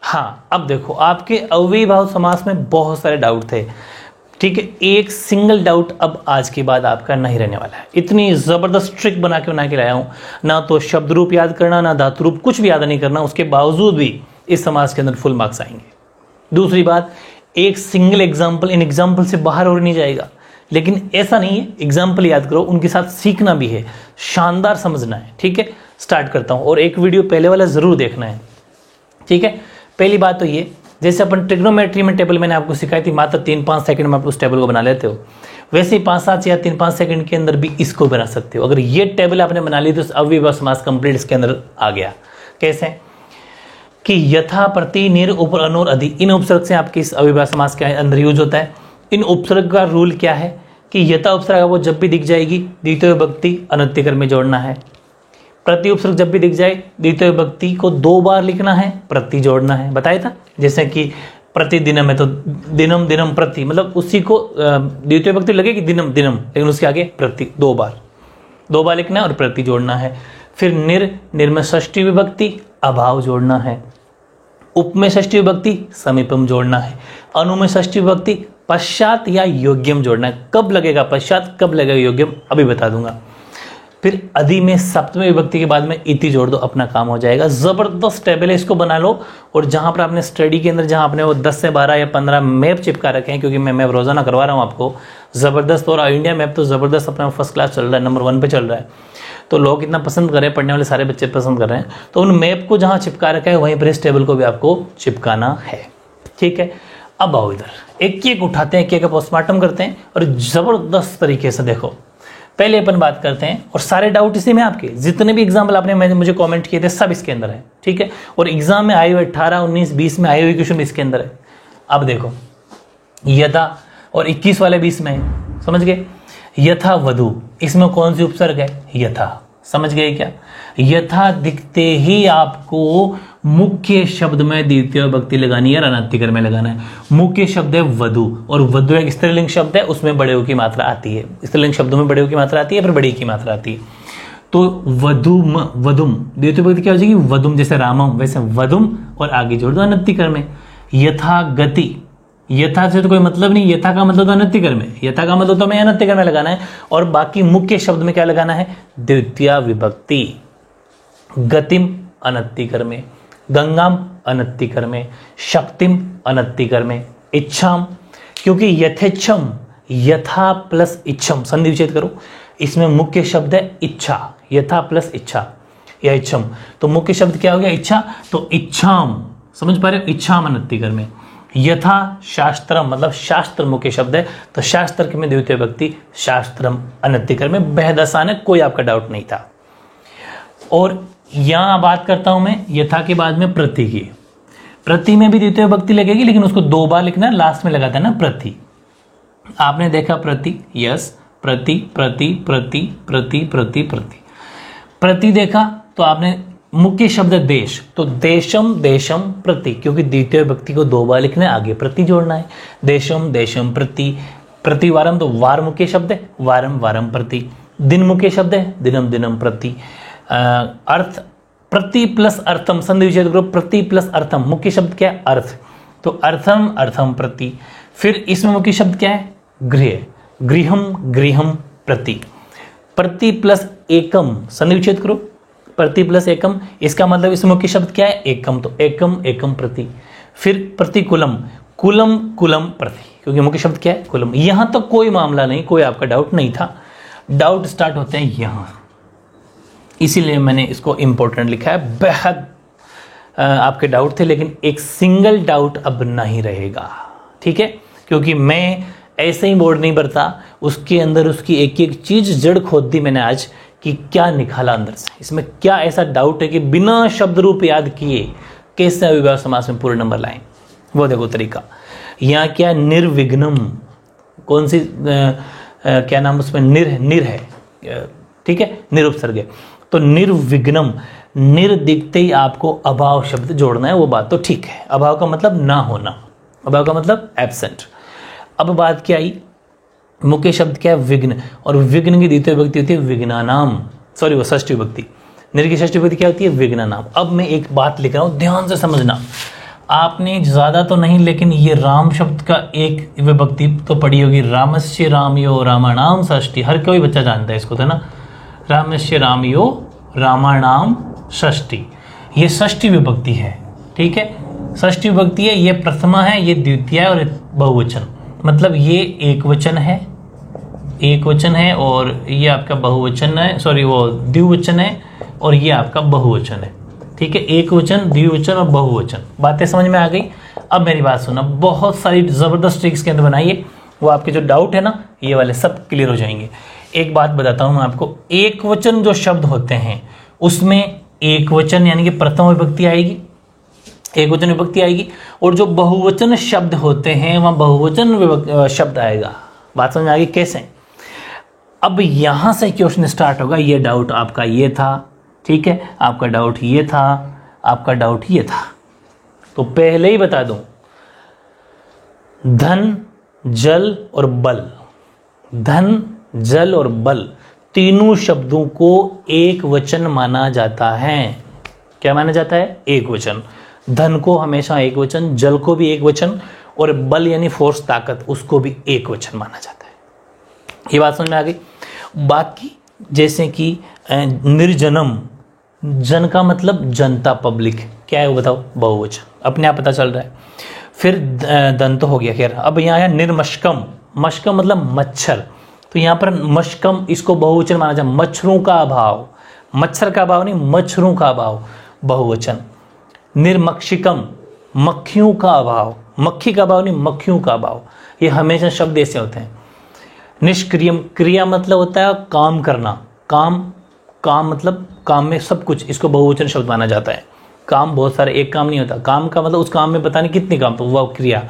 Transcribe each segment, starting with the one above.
हाँ, अब देखो आपके अव्ययी भाव समास में बहुत सारे डाउट थे, ठीक है। एक सिंगल डाउट अब आज के बाद आपका नहीं रहने वाला है। इतनी जबरदस्त ट्रिक बना के लाया हूं, ना तो शब्द रूप याद करना, ना धातु रूप, कुछ भी याद नहीं करना, उसके बावजूद भी इस समास के अंदर फुल मार्क्स आएंगे। दूसरी बात, एक सिंगल एग्जाम्पल इन एग्जाम्पल से बाहर और नहीं जाएगा, लेकिन ऐसा नहीं है, एग्जाम्पल याद करो, उनके साथ सीखना भी है, शानदार समझना है, ठीक है। स्टार्ट करता हूं, और एक वीडियो पहले वाला जरूर देखना है, ठीक है। पहली बात तो ये, जैसे अपन ट्रिग्नोमेट्री में टेबल मैंने आपको सिखाई थी, मात्र 3-5 सेकंड में आप उस टेबल को बना लेते हो, वैसे ही 5-7 या 3-5 सेकंड के अंदर भी इसको बना सकते हो। अगर ये टेबल आपने बना ली तो अव्ययी भाव समास कंप्लीट इसके अंदर आ गया। कैसे कि यथा, प्रति, निर, उपर, अनोर, अधि, इन उपसर्ग से आपके इस अव्ययी भाव समास के अंदर यूज होता है। इन उपसर्ग का रूल क्या है कि यथा उपसर्ग वो जब भी दिख जाएगी द्वितीय विभक्ति अनंतिकर में जोड़ना है। प्रति उपसर्ग जब भी दिख जाए द्वितीय विभक्ति को 2 बार लिखना है, प्रति जोड़ना है, बताया था। जैसे कि प्रतिदिनम है तो दिनम दिनम प्रति, मतलब उसी को द्वितीय विभक्ति लगेगी दिनम दिनम, लेकिन उसके आगे प्रति 2 बार लिखना है और प्रति जोड़ना है। फिर निर में षष्ठी विभक्ति अभाव जोड़ना है, उप में षष्ठी विभक्ति समीपम जोड़ना है, अनु में षष्ठी विभक्ति पश्चात या योग्यम जोड़ना है। कब लगेगा पश्चात, कब लगेगा योग्यम, अभी बता दूंगा। फिर अधि में सप्तमी विभक्ति के बाद में इति जोड़ दो, अपना काम हो जाएगा। जबरदस्त टेबल है, इसको बना लो। और जहां पर आपने स्टडी के अंदर जहां आपने वो 10 से 12 या 15 मैप चिपका रखे हैं, क्योंकि मैं मैप रोजाना करवा रहा हूं आपको, जबरदस्त। और इंडिया मैप तो जबरदस्त अपना फर्स्ट क्लास चल रहा है, नंबर 1 पे चल रहा है, तो लोग इतना पसंद कर रहे हैं, पढ़ने वाले सारे बच्चे पसंद कर रहे हैं। तो उन मैप को जहां चिपका रखा है वहीं पर इस टेबल को भी आपको चिपकाना है, ठीक है। अब आओ इधर, एक उठाते हैं, एक पोस्टमार्टम करते हैं और जबरदस्त तरीके से देखो। पहले अपन बात करते हैं, और सारे डाउट इसी में आपके, जितने भी एग्जाम्पल आपने मुझे कमेंट किए थे सब इसके अंदर है, ठीक है। और एग्जाम में आए हुए 18, 19, 20 में आए हुए क्वेश्चन इसके अंदर है। अब देखो यथा, और 21 वाले 20 में है, समझ गए। यथा वधु, इसमें कौन सी उपसर्ग है, यथा, समझ गए क्या। यथा दिखते ही आपको मुख्य शब्द में द्वितीय विभक्ति लगानी है, अनंतिकर में लगाना है। मुख्य शब्द है वधु, और वधु एक स्त्रीलिंग शब्द है, उसमें बड़े की मात्रा आती है। स्त्रीलिंग शब्दों में बड़े की मात्रा आती है, फिर बड़ी की मात्रा आती है। तो वधुम, वधुम द्वितीय विभक्ति क्या हो जाएगी, वधुम, जैसे रामम वैसे वधुम, और आगे जोड़ दो अनंतिकर में। यथा गति, यथा से तो कोई मतलब नहीं, यथा का मतलब तो अनंतिकर में, यथा का मतलब तो हमें अनंतिकर में लगाना है। और बाकी मुख्य शब्द में क्या लगाना है, द्वितीय विभक्ति। गतिम अनंतिकर में, गंगाम अनंतिकर में, शक्तिम अनंतिकर में, इच्छाम, क्योंकि यथेच्छम, यथा प्लस इच्छम, संधि विच्छेद करो, इसमें मुख्य शब्द है इच्छा, यथा प्लस इच्छा या इच्छम, तो मुख्य शब्द क्या हो गया, इच्छा, तो इच्छाम, समझ पा रहे हो, इच्छाम अनंतिकर में। यथा शास्त्रम, मतलब शास्त्र मुख्य शब्द है, तो शास्त्र में द्वितीय विभक्ति शास्त्रम अनंतिकर में। बेहद आसान है, कोई आपका डाउट नहीं था। और यहां बात करता हूं मैं यथा के बाद में प्रति की। प्रति में भी द्वितीय विभक्ति लगेगी, लेकिन उसको 2 बार लिखना है, लास्ट में लगाता है ना प्रति। आपने देखा प्रति, यस, प्रति प्रति प्रति प्रति प्रति प्रति प्रति देखा, तो आपने मुख्य शब्द है देश, तो देशम देशम प्रति, क्योंकि द्वितीय विभक्ति को 2 बार लिखना है, आगे प्रति जोड़ना है। देशम देशम प्रति, प्रतिवारम तो वार मुख्य शब्द है, वारम वारम प्रति। दिन मुख्य शब्द है, दिनम दिनम प्रति। अर्थ, प्रति प्लस अर्थम, संधि विच्छेद करो, प्रति प्लस अर्थम, मुख्य शब्द क्या है, अर्थ, तो अर्थम अर्थम प्रति। फिर इसमें मुख्य शब्द क्या है, गृह, गृहम गृहम प्रति। प्रति प्लस एकम, संधि विच्छेद करो, प्रति प्लस एकम, इसका मतलब इसमें मुख्य शब्द क्या है, एकम, तो एकम एकम प्रति। फिर प्रतिकुलम, कुलम कुलम प्रति, क्योंकि मुख्य शब्द क्या है, कुलम। यहां तक तो कोई मामला नहीं, कोई आपका डाउट नहीं था। डाउट स्टार्ट होते हैं यहां, इसीलिए मैंने इसको इंपॉर्टेंट लिखा है। बेहद आपके डाउट थे, लेकिन एक सिंगल डाउट अब नहीं रहेगा, ठीक है, क्योंकि मैं ऐसे ही बोर्ड नहीं भरता, उसके अंदर उसकी एक एक चीज जड़ खोद दी मैंने आज, कि क्या निकाला अंदर से, इसमें क्या ऐसा डाउट है कि बिना शब्द रूप याद किए कैसे अव्ययी भाव समास में पूरे नंबर लाएं। वो देखो तरीका, यहाँ क्या निर्विघ्नम, कौन सी क्या नाम उसमें, निर है, ठीक है, निरुपसर्ग है, तो निर्विघ्नम, निर दिखते ही आपको अभाव शब्द जोड़ना है, वो बात तो ठीक है। अभाव का मतलब ना होना, अभाव का मतलब एब्सेंट। अब बात क्या आई, मुख्य शब्द क्या है, विघ्न, और विघ्न की द्वितीय विभक्ति होती है विघ्नानाम, सॉरी वो षष्ठी विभक्ति, निर की षष्ठी विभक्ति क्या होती है, विघ्नानाम। अब मैं एक बात लिख रहा हूं, ध्यान से समझना। आपने ज़्यादा तो नहीं, लेकिन ये राम शब्द का एक विभक्ति तो पढ़ी होगी, रामस्य रामयो रामाणाम षष्ठी। हर कोई बच्चा जानता है इसको, तो ना, रामस्य रामयो रामाणाम षष्ठी, ये षष्ठी विभक्ति है। ठीक है, षष्ठी विभक्ति है, ये प्रथमा है, ये द्वितीय है और बहुवचन, मतलब ये एक वचन है, एक वचन है, और ये आपका बहुवचन है, सॉरी वो द्विवचन है, और ये आपका बहुवचन है। ठीक है, एक वचन, द्विवचन और बहुवचन। बातें समझ में आ गई? अब मेरी बात सुना, बहुत सारी जबरदस्त ट्रिक्स के अंदर बनाइए, वो आपके जो डाउट है ना, ये वाले सब क्लियर हो जाएंगे। एक बात बताता हूं मैं आपको, एक वचन जो शब्द होते हैं उसमें एक वचन यानी कि प्रथम विभक्ति आएगी, एक वचन विभक्ति आएगी, और जो बहुवचन शब्द होते हैं वहां बहुवचन शब्द आएगा। बात समझ में आ गई कैसे? अब यहां से क्वेश्चन स्टार्ट होगा। ये डाउट आपका ये था, ठीक है, आपका डाउट ये था, आपका डाउट ये था, तो पहले ही बता दूं, धन, जल और बल, धन, जल और बल तीनों शब्दों को एक वचन माना जाता है। क्या माना जाता है? एक वचन। धन को हमेशा एक वचन, जल को भी एक वचन, और बल यानी फोर्स, ताकत, उसको भी एक वचन माना जाता है। ये बात समझ में आ गई? बाकी जैसे कि निर्जनम, जन का मतलब जनता, पब्लिक, क्या है वो बताओ? बहुवचन, अपने आप पता चल रहा है। फिर दंत हो गया। खैर, अब यहाँ है निर्मशकम, मशकम मतलब मच्छर, तो यहाँ पर मशकम इसको बहुवचन माना जाए। मच्छरों का अभाव, मच्छर का अभाव नहीं, मच्छरों का अभाव, बहुवचन। निर्मक्षिकम, मक्खियों का अभाव, मक्खी का अभाव नहीं, मक्खियों का अभाव। ये हमेशा शब्द ऐसे होते हैं। निष्क्रियम, क्रिया मतलब होता है काम करना, काम, काम मतलब काम में सब कुछ, इसको बहुवचन शब्द माना जाता है। काम बहुत सारे, एक काम नहीं होता, काम का मतलब उस काम में पता नहीं कितने काम, तो वह क्रिया,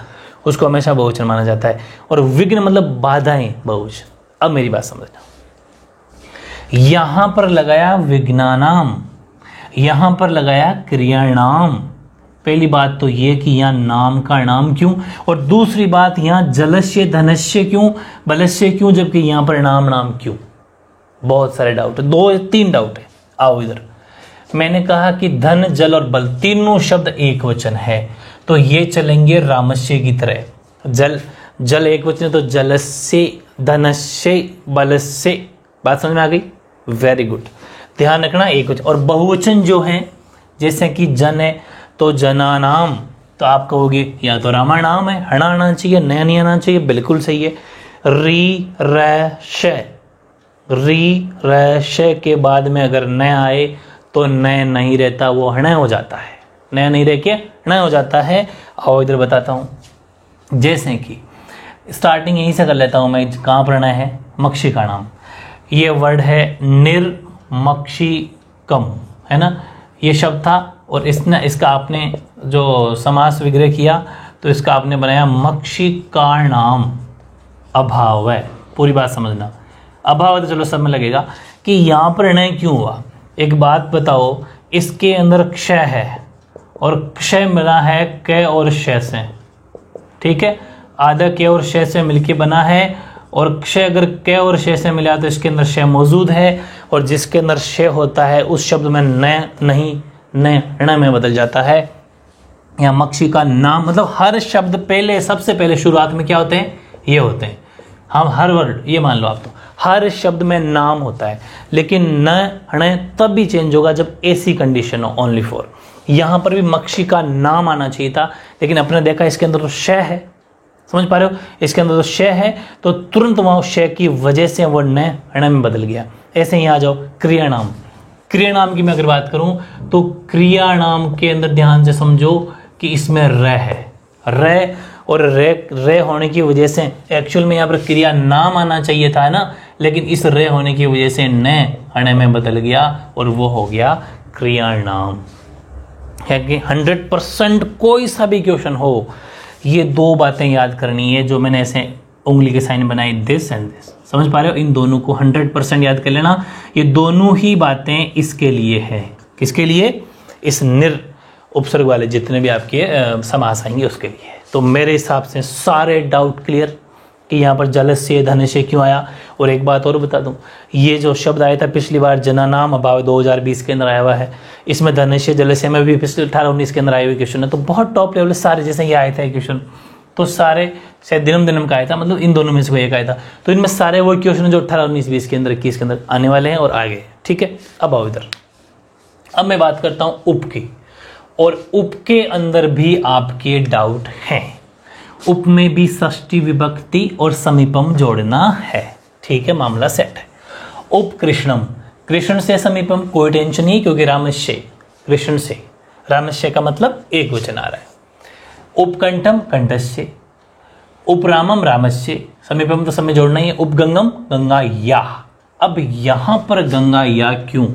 उसको हमेशा बहुवचन माना जाता है। और विघ्न मतलब बाधाएं, बहुवचन। अब मेरी बात समझना, यहां पर लगाया विघ्नानाम, यहां पर लगाया क्रियाणाम। पहली बात तो ये कि यहां नाम का नाम क्यों, और दूसरी बात यहां जलस्य धनस्य क्यों, बलस्य क्यों, जबकि यहां पर नाम नाम क्यों? बहुत सारे डाउट है, 2-3 डाउट है। आओ इधर, मैंने कहा कि धन, जल और बल तीनों शब्द एक वचन है, तो ये चलेंगे रामस्य की तरह। जल, जल एक वचन है तो जलस्य, धनस्य, बलस्य। बात समझ में आ गई? वेरी गुड, ध्यान रखना एक वचन। और बहुवचन जो है, जैसे कि जन है तो जनानाम, तो आप कहोगे या तो रामानाम है, हणा आना चाहिए, नया नहीं आना चाहिए, बिल्कुल सही है। री र श, री र श के बाद में अगर न आए तो नय नहीं रहता, वो हणय हो जाता है, नया नहीं रह के हणय हो जाता है। आओ इधर बताता हूं, जैसे कि स्टार्टिंग यहीं से कर लेता हूं मैं, कहाँ पर हणय है? मक्षी का नाम। ये वर्ड है निर्मक्षिकम, है ना, ये शब्द था, और इसका आपने जो समास विग्रह किया तो इसका आपने बनाया मक्षिकाणाम अभाव है। पूरी बात समझना, अभाव तो चलो सब में लगेगा कि यहाँ पर हणय क्यों हुआ। एक बात बताओ, इसके अंदर क्षय है और क्षय मिला है क और श से, ठीक है, आधा क और श से मिलके बना है, और क्षय अगर क और श से मिला तो इसके अंदर श मौजूद है, और जिसके अंदर श होता है उस शब्द में न नहीं, न ण में बदल जाता है। या मक्षी का नाम मतलब हर शब्द पहले, सबसे पहले शुरुआत में क्या होते हैं? ये होते हैं। हम हर वर्ड, ये मान लो आप, तो हर शब्द में नाम होता है, लेकिन न हण तब भी चेंज होगा जब ऐसी कंडीशन हो, ओनली फॉर। यहां पर भी मक्षी का नाम आना चाहिए था, लेकिन अपने देखा इसके अंदर तो श है, समझ पा रहे हो? इसके अंदर तो श है, तो तुरंत वहां श की वजह से वो न हण में बदल गया। ऐसे ही आ जाओ क्रिया नाम। क्रिया नाम की मैं अगर बात करूं तो क्रिया नाम के अंदर ध्यान से समझो कि इसमें र है, र, और रे होने की वजह से एक्चुअल में यहाँ पर क्रिया नाम आना चाहिए था ना, लेकिन इस रे होने की वजह से न हणे में बदल गया और वो हो गया क्रिया नाम। है कि 100% कोई सा भी क्वेश्चन हो, ये दो बातें याद करनी है जो मैंने ऐसे उंगली के साइन बनाई, दिस एंड दिस, समझ पा रहे हो? इन दोनों को 100% याद कर लेना। ये दोनों ही बातें इसके लिए है, किसके लिए? इस निर उपसर्ग वाले जितने भी आपके समास आएंगे उसके लिए। तो मेरे हिसाब से सारे डाउट क्लियर, कि यहाँ पर जलस्य धनस्य क्यों आया। और एक बात और बता दूं, ये जो शब्द आया था पिछली बार जननाम अभाव 2020 के अंदर आया हुआ है, इसमें धनस्य जलस्य में भी पिछले 18-19 के अंदर आए हुए क्वेश्चन है। तो बहुत टॉप लेवल सारे, जैसे ये आया था क्वेश्चन, तो सारे शायद दिनम का आया था, मतलब इन दोनों में से कोई एक आया था। तो इनमें सारे वो क्वेश्चन जो 18, 19, 20 के अंदर, 21 के अंदर आने वाले हैं और आगे। ठीक है, अब आओ इधर। अब मैं बात करता हूं उप की, और उप के अंदर भी आपके डाउट हैं। उप में भी षष्ठी विभक्ति और समीपम जोड़ना है। ठीक है, मामला सेट है। उप कृष्णम, कृष्ण से समीपम कोई टेंशन नहीं, क्योंकि रामस्य, कृष्ण से, रामस्य का मतलब एक वचन आ रहा है। उपकंठम कंठस्य, उपरामम रामस्य, समीपम तो समय जोड़ना ही है। उपगंगम गंगा या। अब यहां पर गंगा या क्यों,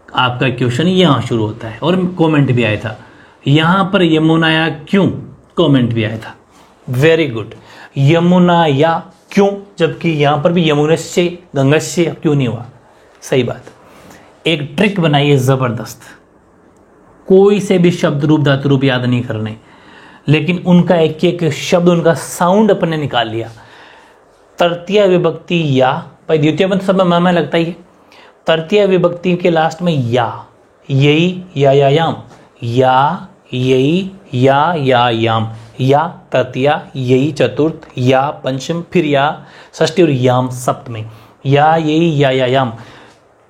आपका क्वेश्चन यहां शुरू होता है। और कमेंट भी आया था यहां पर यमुना या क्यों, कमेंट भी आया था। वेरी गुड, यमुना या क्यों, जबकि यहां पर भी यमुनस्य गंगस्य क्यों नहीं हुआ। सही बात। एक ट्रिक बनाइए जबरदस्त, कोई से भी शब्द रूप धातु रूप याद नहीं करने, लेकिन उनका एक एक शब्द, उनका साउंड अपने निकाल लिया। तृतीय विभक्ति या, भाई द्वितीय में तो सब में लगता ही है। तृतीय विभक्ति के लास्ट में या, यही या याम, या यही या याम, या तृतीय, यही चतुर्थ, या पंचम, फिर या षष्ठी और याम सप्तमी। या यही या याम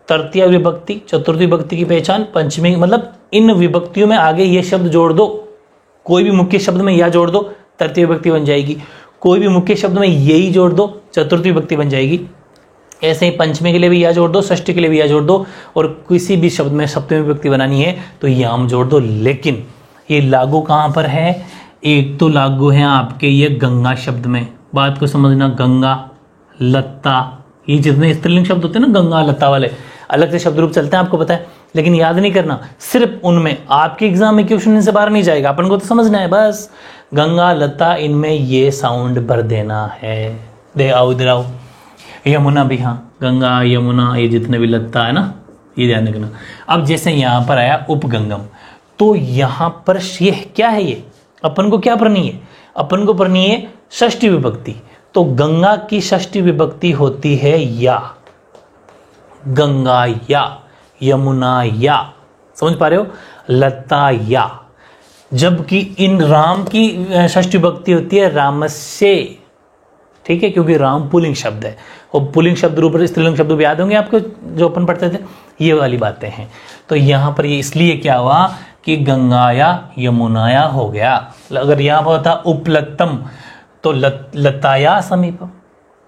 तृतीय विभक्ति, चतुर्थी विभक्ति की पहचान, पंचमी, मतलब इन विभक्तियों में आगे ये शब्द जोड़ दो। कोई भी मुख्य शब्द में या जोड़ दो, तृतीय विभक्ति बन जाएगी। कोई भी मुख्य शब्द में यही जोड़ दो, चतुर्थी विभक्ति बन जाएगी। ऐसे ही पंचमी के लिए भी या जोड़ दो, षष्ठी के लिए भी या जोड़ दो, और किसी भी शब्द में सप्तमी विभक्ति बनानी है तो याम जोड़ दो। लेकिन ये लागू कहां पर है, एक तो लागू है आपके ये गंगा शब्द में। बात को समझना, गंगा, लता, ये जितने स्त्रीलिंग शब्द होते हैं ना गंगा लता वाले, अलग से शब्द रूप चलते हैं, आपको पता है, लेकिन याद नहीं करना, सिर्फ उनमें। आपके एग्जाम में क्वेश्चन इनसे बाहर नहीं जाएगा, अपन को तो समझना है बस। गंगा लता, इनमें ये साउंड भर देना है। दे आओ इधर आओ। यमुना भी, हाँ, गंगा यमुना ये जितने भी लता है ना, ये ध्यान रखना। अब जैसे यहां पर आया उपगंगम, तो यहां पर ये क्या है, ये अपन को क्या पढ़नी है, अपन को पढ़नी है षष्ठी विभक्ति। तो गंगा की षष्ठी विभक्ति होती है या, गंगा या, यमुना या, समझ पा रहे हो, लता या। जबकि इन राम की षष्ठी विभक्ति होती है रामस्य। ठीक है, क्योंकि राम पुल्लिंग शब्द है, और पुल्लिंग शब्द रूप स्त्रीलिंग शब्द भी याद होंगे आपको जो अपन पढ़ते थे, ये वाली बातें हैं। तो यहां पर ये इसलिए क्या हुआ कि गंगाया यमुनाया हो गया। अगर यहां पर होता उपलत्तम तो लताया समीपम।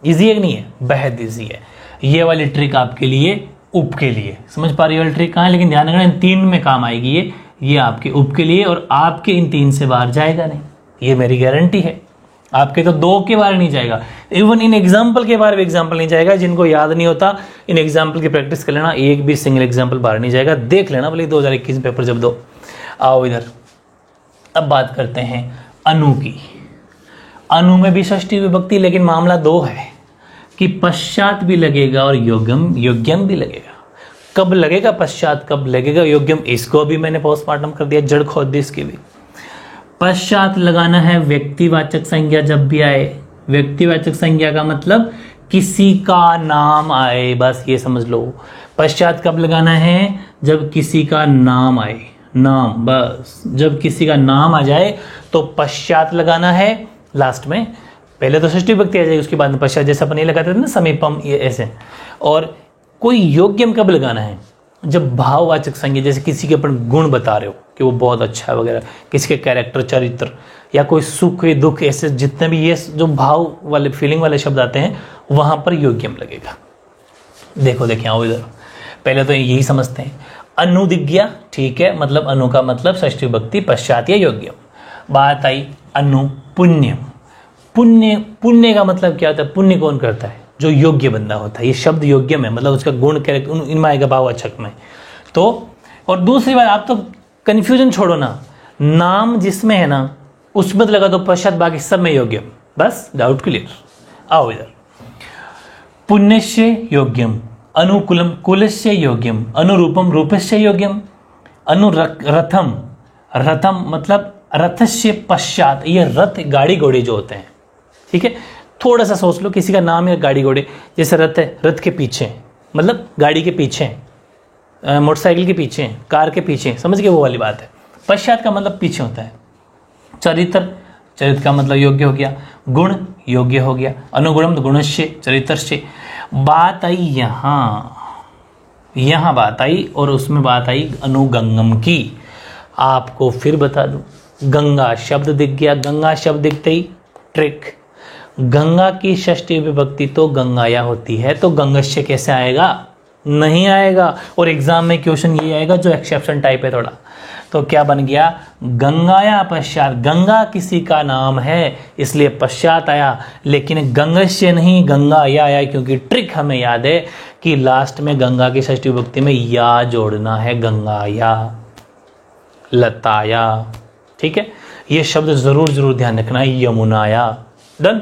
इजी है कि नहीं है, बेहद इजी है। ये वाली ट्रिक आपके लिए उप के लिए, समझ पा रही है वाली ट्रिक कहाँ है, लेकिन ध्यान रखना इन तीन में काम आएगी ये आपके उप के लिए, और आपके इन तीन से बाहर जाएगा नहीं, ये मेरी गारंटी है। आपके तो दो के बारे नहीं जाएगा, इवन इन एग्जाम्पल के बारे में एग्जाम्पल नहीं जाएगा। जिनको याद नहीं होता इन एग्जाम्पल की प्रैक्टिस कर लेना, एक भी सिंगल एग्जाम्पल बाहर नहीं जाएगा। देख लेना भले 2021 पेपर जब दो। आओ इधर, अब बात करते हैं अनु की। अनु में भी षष्ठी विभक्ति, लेकिन मामला दो है कि पश्चात भी लगेगा और योग्यम भी लगेगा। कब लगेगा पश्चात, कब लगेगा योग्यम, इसको भी मैंने पोस्टमार्टम कर दिया, जड़ खोद दी इसकी भी। पश्चात लगाना है व्यक्तिवाचक संज्ञा जब भी आए। व्यक्तिवाचक संज्ञा का मतलब किसी का नाम आए, बस ये समझ लो। पश्चात कब लगाना है, जब किसी का नाम आए, नाम, बस जब किसी का नाम आ जाए तो पश्चात लगाना है लास्ट में। पहले तो षष्ठी विभक्ति आ जाएगी, उसके बाद में पश्चात, जैसे अपन ये लगाते थे ना समीपम, ये ऐसे। और कोई योग्यम कब लगाना है, जब भाववाचक संज्ञा, जैसे किसी के अपन गुण बता रहे हो कि वो बहुत अच्छा है वगैरह, किसी के कैरेक्टर, चरित्र, या कोई सुख दुख, ऐसे जितने भी ये जो भाव वाले फीलिंग वाले शब्द आते हैं वहां पर योग्यम लगेगा। देखो देखिए, आओ इधर, पहले तो यही समझते हैं। अनुदिज्ञा, ठीक है, मतलब अनु का मतलब षष्ठी विभक्ति, पश्चात या योग्यम। बात आई अनु पुण्यम। पुण्य, पुण्य का मतलब क्या होता है, पुण्य कौन करता है, जो योग्य बंदा होता है। ये शब्द योग्यम है, मतलब उसका गुण कैरेक्टर इनमें आएगा, भाववाचक में। तो और दूसरी बात, आप तो कंफ्यूजन छोड़ो ना, नाम जिसमें है ना उसमें तो लगा दो पश्चात, बाकी सब में योग्यम, बस डाउट क्लियर। आओ इधर, पुण्यस्य योग्यम, अनुकूलम कुलस्य योग्यम, अनुरूपम रूपस्य योग्यम, अनुरथम, रथम मतलब रथस्य पश्चात, ये रथ गाड़ी घोड़े जो होते हैं, ठीक है। थोड़ा सा सोच लो, किसी का नाम या गाड़ी घोड़े, जैसे रथ है, रथ के पीछे मतलब गाड़ी के पीछे, मोटरसाइकिल के पीछे, कार के पीछे, समझ गए वो वाली बात है। पश्चात का मतलब पीछे होता है। चरित्र, चरित्र का मतलब योग्य हो गया, गुण योग्य हो गया, अनुगुणम गुणस्य चरित्रस्य। बात आई यहाँ बात आई और उसमें बात आई अनुगंगम की। आपको फिर बता दूं, गंगा शब्द दिख गया, गंगा शब्द दिखते ही ट्रिक, गंगा की षष्ठी विभक्ति तो गंगाया होती है, तो गंगस्य कैसे आएगा, नहीं आएगा। और एग्जाम में क्वेश्चन ये आएगा जो एक्सेप्शन टाइप है थोड़ा, तो क्या बन गया, गंगाया पश्चात, गंगा किसी का नाम है इसलिए पश्चात आया, लेकिन गंगस्य नहीं गंगाया आया, क्योंकि ट्रिक हमें याद है कि लास्ट में गंगा की षष्ठी विभक्ति में या जोड़ना है, गंगाया, लताया, ठीक है। ये शब्द जरूर ध्यान रखना है, यमुनाया। डन,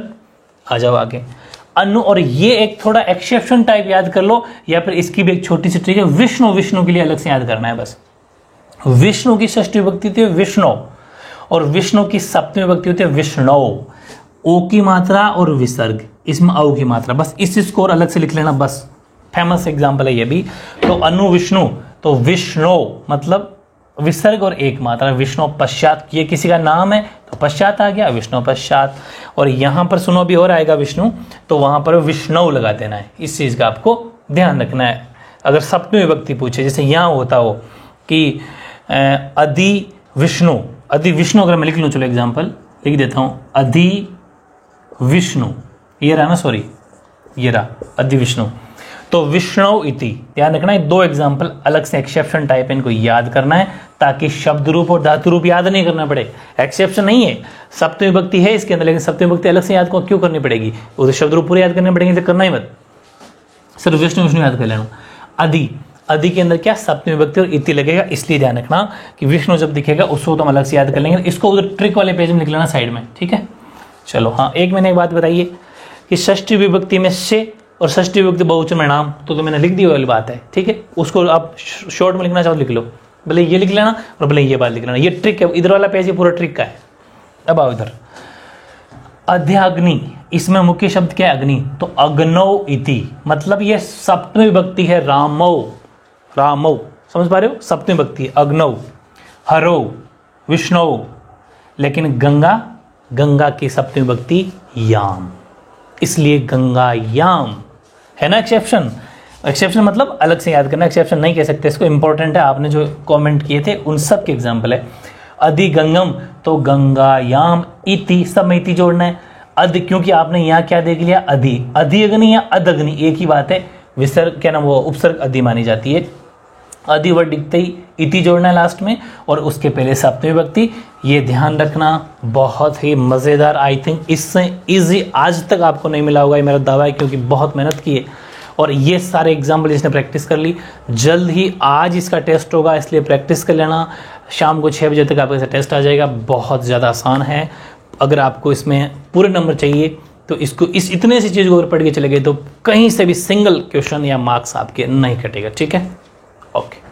आ जाओ आगे। अनु, और ये एक थोड़ा एक्सेप्शन टाइप याद कर लो, या फिर इसकी भी एक छोटी सी ट्रिक है, विष्णु, विष्णु के लिए अलग से याद करना है बस। विष्णु की षष्ठी विभक्ति होती है विष्णु, और विष्णु की सप्तमी विभक्ति होती है विष्णु। ओ की मात्रा और विसर्ग, इसमें औ की मात्रा, बस इस स्कोर अलग से लिख लेना, बस फेमस एग्जाम्पल है ये भी। तो अनु विष्णु, तो विष्णु मतलब विसर्ग और एक मात्रा, विष्णु पश्चात, ये किसी का नाम है तो पश्चात आ गया, विष्णु पश्चात। और यहां पर सुनो भी और आएगा विष्णु, तो वहां पर विष्णु लगा देना है, इस चीज का आपको ध्यान रखना है। अगर सप्तमी विभक्ति पूछे, जैसे यहां होता हो कि अधि विष्णु, अधि विष्णु अगर मैं लिख लूं, चलो एग्जाम्पल लिख देता हूं, अधि विष्णु, ये रहा ना, सॉरी ये रहा अधि विष्णु, तो विष्णु इति, ध्यान रखना है। दो एग्जाम्पल अलग से एक्सेप्शन टाइप है, इनको याद करना है ताकि शब्द रूप और धातु रूप याद नहीं करना पड़े। एक्सेप्शन नहीं है, सप्तमी विभक्ति है इसके अंदर, लेकिन सप्तमी विभक्ति अलग से याद क्यों करनी पड़ेगी, उसे शब्द रूप पूरे याद करने पड़ेंगे, तो करना ही मत, सिर्फ विष्णु विष्णु याद कर लेना। अधि, अधि के अंदर क्या, सप्तमी विभक्ति और इति लगेगा, इसलिए ध्यान रखना कि विष्णु जब दिखेगा उसको तो हम अलग से याद कर लेंगे, इसको उधर ट्रिक वाले पेज में लिख लेना साइड में, ठीक है। चलो हाँ, एक मैंने एक बात बताइए कि षष्ठी विभक्ति में से और षष्ठी विभक्ति बहुवचन में नाम, तो मैंने लिख दी वाली बात है, ठीक है। उसको आप शॉर्ट में लिखना चाहो लिख लो, भले ये लिख लेना और भले ये बात लिख लेना, ये ट्रिक है, इधर वाला पेज ये पूरा ट्रिक का है। अब आओ इधर, अध्याग्नि, इसमें मुख्य शब्द क्या है, अग्नि, तो अग्नौ इति, मतलब ये सप्तमी विभक्ति है, रामौ, रामौ, समझ पा रहे हो, सप्तमी विभक्ति है, अग्नौ, हरौ, विष्णु, लेकिन गंगा, गंगा की सप्तमी विभक्ति याम, इसलिए गंगायाम है ना। एक्सेप्शन, एक्सेप्शन मतलब अलग से याद करना, एक्सेप्शन नहीं कह सकते इसको, इंपॉर्टेंट है, आपने जो कमेंट किए थे उन सब के एग्जांपल है। अधिगंगम, तो गंगायाम इति, सब में इति जोड़ना है। अध, क्योंकि आपने यहाँ क्या देख लिया, अधि, अधिअग्नि या अदग्नि एक ही बात है, विसर्ग क्या नाम वो उपसर्ग अधि मानी जाती है। अधि वर्ड दिखते ही इति जोड़ना है लास्ट में, और उसके पहले सप्तमी विभक्ति, ये ध्यान रखना, बहुत ही मज़ेदार। आई थिंक इससे इजी आज तक आपको नहीं मिला होगा, ये मेरा दावा है, क्योंकि बहुत मेहनत की है और ये सारे एग्जाम्पल इसने प्रैक्टिस कर ली। जल्द ही आज इसका टेस्ट होगा, इसलिए प्रैक्टिस कर लेना, शाम को 6 बजे तक आपका टेस्ट आ जाएगा। बहुत ज़्यादा आसान है, अगर आपको इसमें पूरे नंबर चाहिए तो इसको इस इतने सी चीज़ को अगर पढ़ के चले गए तो कहीं से भी सिंगल क्वेश्चन या मार्क्स आपके नहीं कटेगा, ठीक है। ओके।